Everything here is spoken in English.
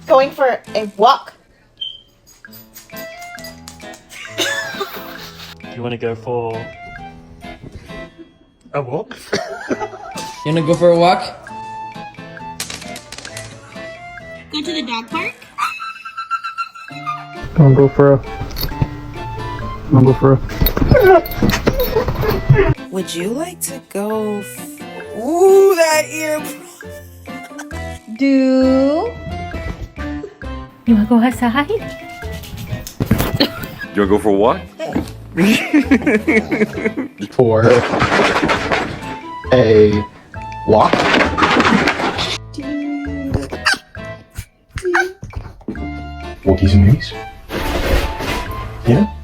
Going for a walk. You want to go for a walk? You wanna go for a walk? Go to the dog park. Wanna go for a Would you like to go? Ooh, that ear. Do you wanna go outside? You wanna go for a walk? for a walk? Walkies and me's? Yeah?